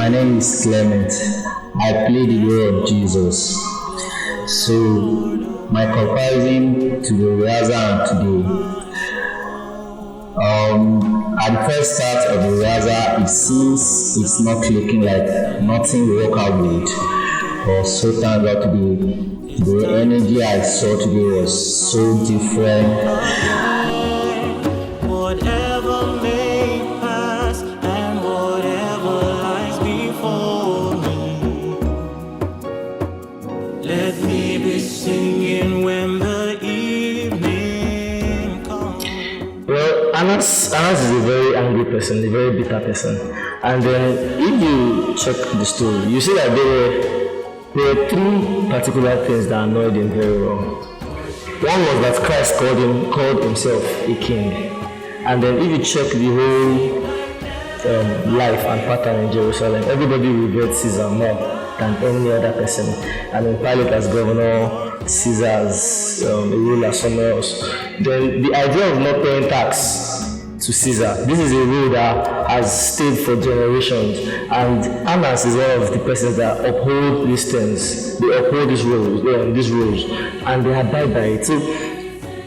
My name is Clement. I play the role of Jesus. So, my comparison to the rehearsal today. At the first start of the rehearsal, it seems it's not looking like nothing will work out with. But so turned out to be the energy I saw today was so different. Whatever may pass and whatever lies before me, let me be singing when the evening comes. Well, Anas is a very angry person, a very bitter person. And then if you check the story, you see that there were three particular things that annoyed him very well. One was that Christ called himself a king. And then if you check the whole life and pattern in Jerusalem, everybody revered Caesar more than any other person. I mean, Pilate as governor, Caesar as a ruler somewhere else. Then the idea of not paying tax to Caesar, this is a rule that has stayed for generations. And Annas is one of the persons that uphold these things. They uphold these rules, and they abide by it. So,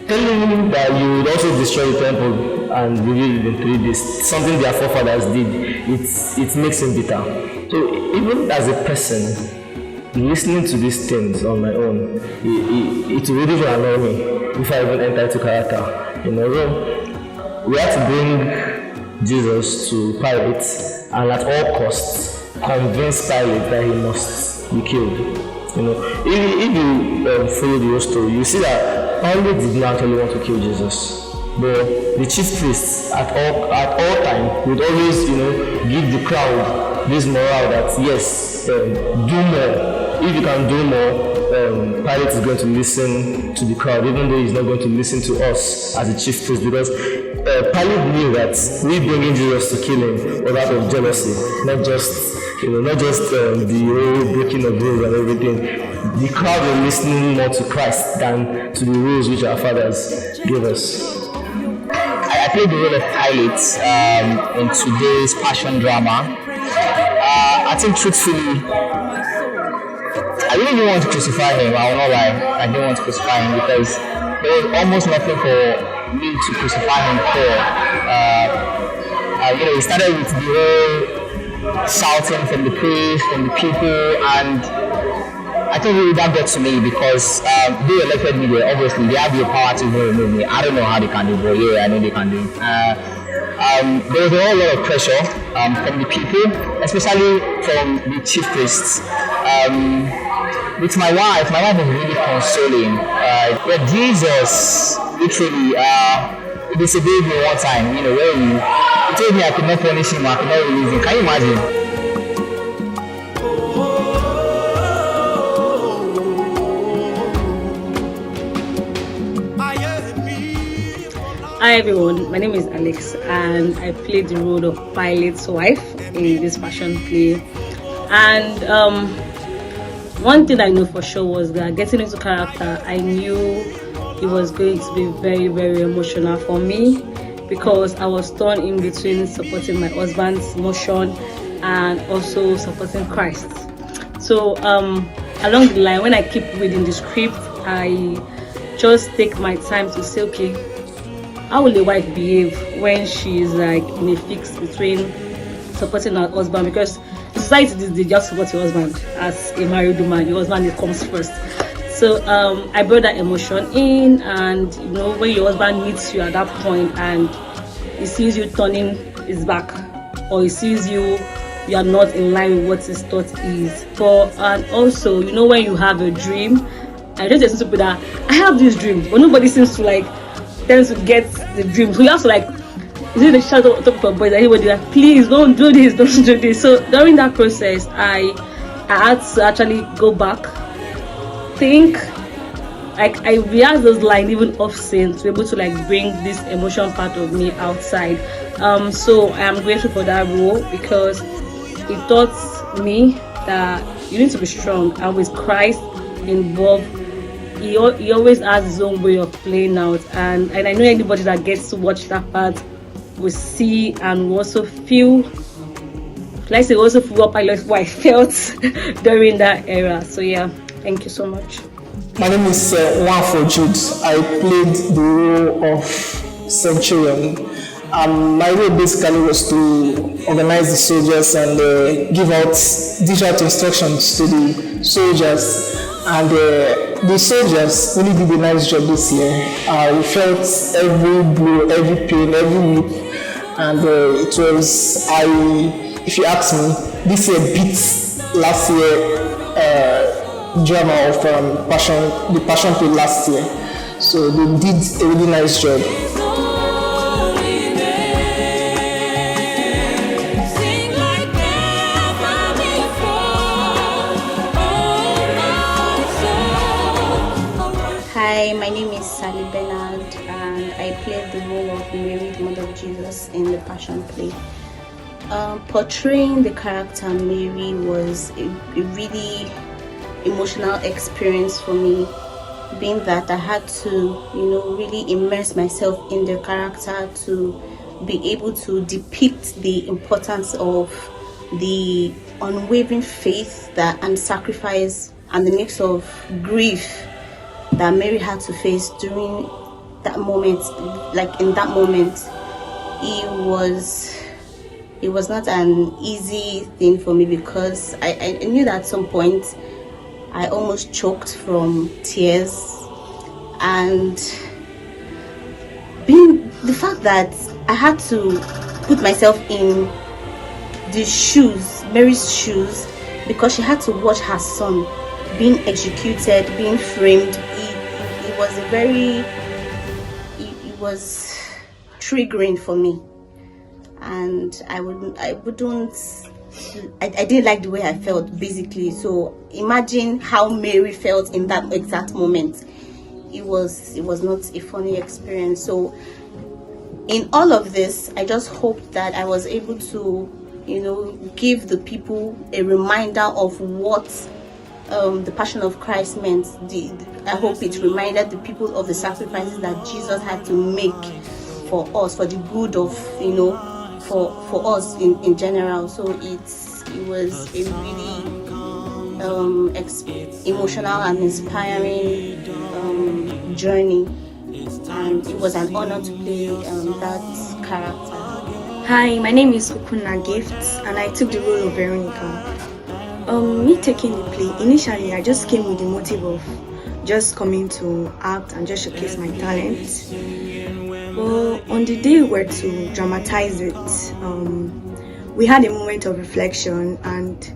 telling him that you would also destroy the temple and rebuild it in 3 days, something their forefathers did, it makes him bitter. So even as a person, listening to these things on my own, it really annoy me if I even enter into character. So we have to bring Jesus to Pilate and at all costs convince Pilate that he must be killed. If you follow the whole story, you see that Pilate did not actually want to kill Jesus. But the chief priests at all time would always, give the crowd this morale that yes, do more. If you can do more, Pilate is going to listen to the crowd, even though he's not going to listen to us as a chief priest, because Pilate knew that we bringing Jesus to kill him was out of jealousy, not just the whole breaking of rules and everything. The crowd were listening more to Christ than to the rules which our fathers gave us. I played the role of Pilate in today's passion drama. I think truthfully, I really didn't want to crucify him. I will not lie. I didn't want to crucify him because there was almost nothing for me to crucify him for. It started with the whole shouting from the priest, from the people, and I think really that got to me because they elected me there. Obviously, they have the power to remove me. I don't know how they can do, but yeah, I know they can do. There was a whole lot of pressure from the people, especially from the chief priests. With my wife was really consoling. Jesus literally disobeyed me one time, where he told me I could not punish him, I could not release him. Can you imagine? Hi everyone, my name is Alex and I played the role of Pilate's wife in this fashion play. And one thing I know for sure was that getting into character, I knew it was going to be very, very emotional for me because I was torn in between supporting my husband's motion and also supporting Christ. So along the line, when I keep reading the script, I just take my time to say, okay, how will a wife behave when she is like in a fix between supporting her husband? Because in society they just support your husband as a married woman. Your husband comes first. So I brought that emotion in, and when your husband meets you at that point and he sees you turning his back, or he sees you are not in line with what his thought is. And also, when you have a dream, I just listen to people that I have this dream, but nobody seems to tends to get the dream. So you have to is it the shadow on top of your voice? Everybody please don't do this, don't do this. So during that process, I had to actually go back, think, I realized those lines even off scene to be able to bring this emotion part of me outside. So I am grateful for that role because it taught me that you need to be strong, and with Christ involved, he always has his own way of playing out, and I know anybody that gets to watch that part will see and will also feel Like I say, also football pilot, what I felt during that era. So yeah, thank you so much. My name is Wafo Jude. I played the role of Centurion. My role basically was to organize the soldiers and give out digital instructions to the soldiers. And the soldiers really did a nice job this year. We felt every blow, every pain, every whip. And it was, if you ask me, this year beats last year drama of the Passion Play last year. So they did a really nice job. Hi, my name is Sally Bernard and I played the role of Mary, the Mother of Jesus in the Passion Play. Portraying the character Mary was a really emotional experience for me, being that I had to, really immerse myself in the character to be able to depict the importance of the unwavering faith and sacrifice and the mix of grief that Mary had to face during that moment. Like in that moment, it was not an easy thing for me, because I knew that at some point I almost choked from tears, and being the fact that I had to put myself in the shoes, Mary's shoes, because she had to watch her son being executed, being framed. It was triggering for me, and I didn't like the way I felt, basically. So imagine how Mary felt in that exact moment. It was not a funny experience. So in all of this, I just hoped that I was able to, give the people a reminder of what the Passion of Christ meant. I hope it reminded the people of the sacrifices that Jesus had to make for us, for the good of, for us in general. So it was a really emotional and inspiring journey, and it was an honor to play that character. Hi, my name is Ukuna Gifts, and I took the role of Veronica. Me taking the play, initially I just came with the motive of just coming to act and just showcase my talent. But on the day we were to dramatize it, we had a moment of reflection, and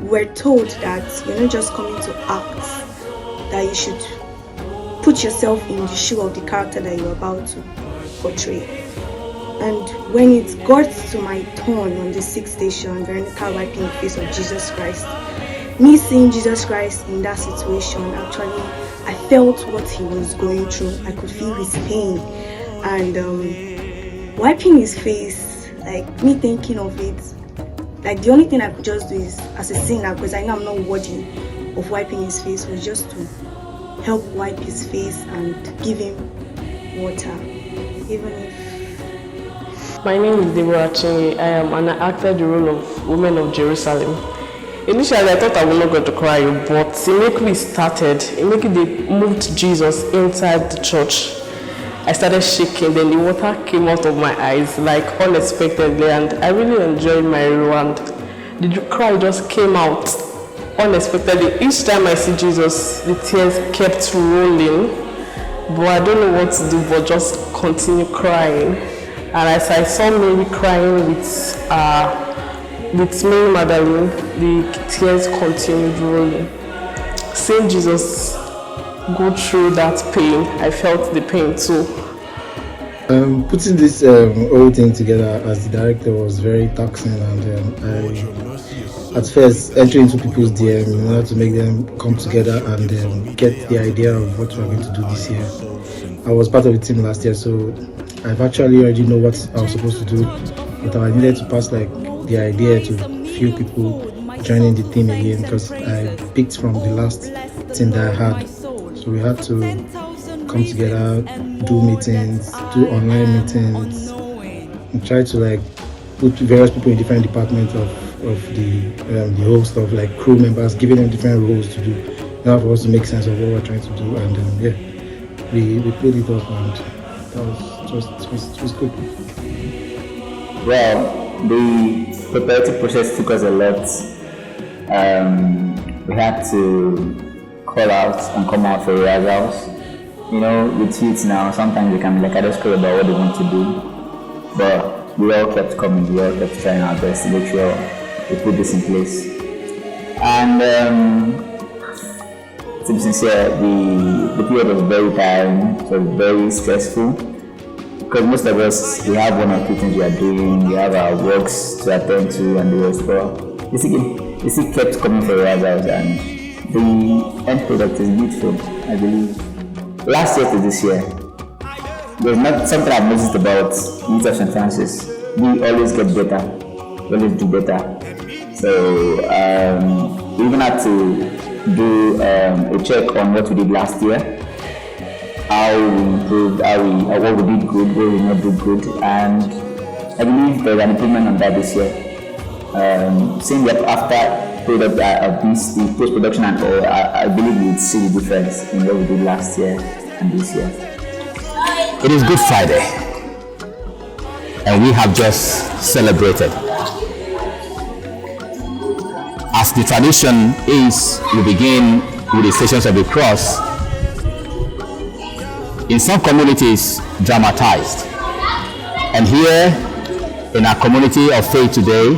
we're told that you're not just coming to act, that you should put yourself in the shoe of the character that you're about to portray. And when it got to my turn on the 6th station, Veronica wiping the face of Jesus Christ, me seeing Jesus Christ in that situation, actually, I felt what he was going through. I could feel his pain. And wiping his face, like me thinking of it, like the only thing I could just do is, as a sinner, because I know I'm not worthy of wiping his face, was just to help wipe his face and give him water, even if. My name is Deborah Chingy. I am and I acted the role of Women of Jerusalem. Initially, I thought I was not going to cry, but immediately they moved Jesus inside the church. I started shaking, then the water came out of my eyes, like unexpectedly, and I really enjoyed my role, and the cry just came out unexpectedly. Each time I see Jesus, the tears kept rolling, but I don't know what to do but just continue crying. And as I saw Mary crying with Mary Magdalene, the tears continued rolling. Seeing Jesus go through that pain, I felt the pain too. Putting this whole thing together as the director was very taxing, and I, at first, entering into people's DM in order to make them come together and get the idea of what we're going to do this year. I was part of the team last year, so I've actually already know what I was supposed to do, but I needed to pass the idea to few people joining the team again, because I picked from the last team that I had. So we had to come together, do meetings, do online meetings, and try to put various people in different departments of the whole stuff, like crew members, giving them different roles to do, in order for us to make sense of what we're trying to do. And we played it off, and it was good. Well, the preparative process took us a lot. We had to call out and come out for rehearsals. With youth now, sometimes they can be like, I just care about what they want to do. But we all kept coming, we all kept trying our best to make sure we put this in place. And to be sincere, the period was very tiring, it was very stressful. Because most of us, we have one or two things we are doing, we have our works to attend to and the rest. But we still kept coming for rehearsals, and the end product is beautiful, I believe. Last year to this year, there's not something I've noticed about youth of St.Francis. We always get better, we always do better. So we even had to do a check on what we did last year, how we improved, what we did good, what we did not do good, and I believe there's an improvement on that this year. Seeing that after product of this, the post-production and all, I believe you'd see the difference in what we did last year and this year. It is Good Friday, and we have just celebrated. As the tradition is, we begin with the Stations of the Cross. In some communities, dramatized. And here, in our community of faith today,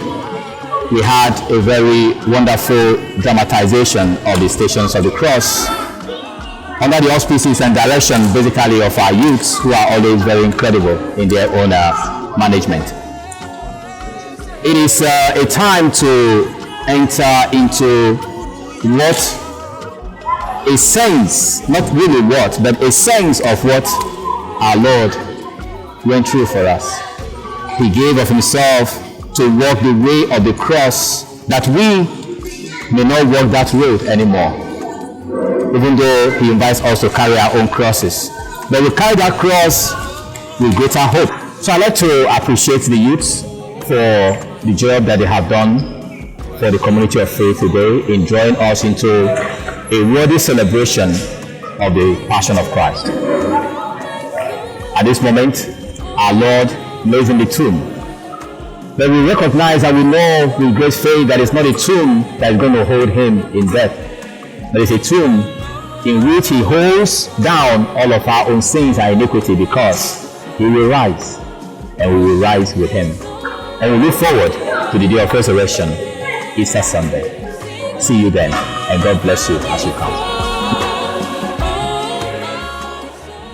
we had a very wonderful dramatization of the Stations of the Cross under the auspices and direction basically of our youths, who are always very incredible in their own management. It is a time to enter into what a sense, not really what, but a sense of what our Lord went through for us. He gave of himself to walk the way of the cross, that we may not walk that road anymore, even though he invites us to carry our own crosses. But we carry that cross with greater hope. So I'd like to appreciate the youths for the job that they have done for the community of faith today in drawing us into a worthy celebration of the Passion of Christ. At this moment, our Lord lays in the tomb. But we recognize and we know with great faith that it's not a tomb that is going to hold him in death, but it's a tomb in which he holds down all of our own sins and iniquity, because he will rise and we will rise with him. And we look forward to the day of resurrection, Easter Sunday. See you then, and God bless you as you come.